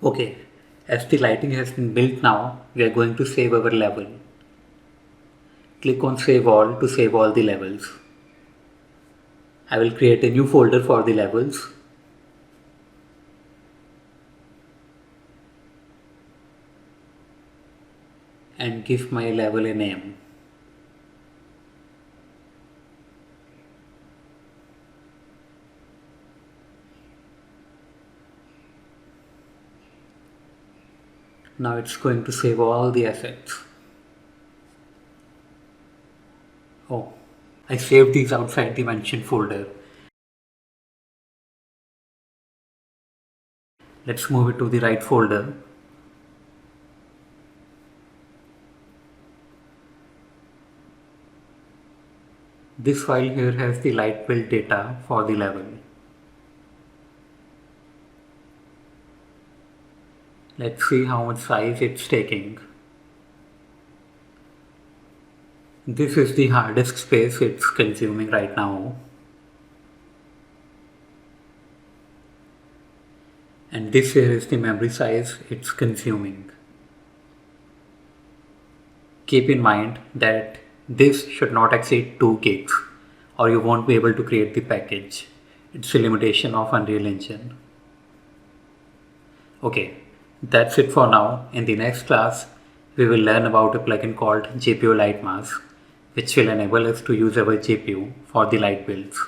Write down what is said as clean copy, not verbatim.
Okay, as the lighting has been built now, we are going to save our level. Click on Save All to save all the levels. I will create a new folder for the levels. And give my level a name. Now it's going to save all the assets. Oh, I saved these outside the mentioned folder. Let's move it to the right folder. This file here has the light build data for the level. Let's see how much size it's taking. This is the hard disk space it's consuming right now. And this here is the memory size it's consuming. Keep in mind that this should not exceed 2 gigs or you won't be able to create the package. It's a limitation of Unreal Engine. Okay, that's it for now. In the next class, we will learn about a plugin called GPU Light Mask, which will enable us to use our GPU for the light builds.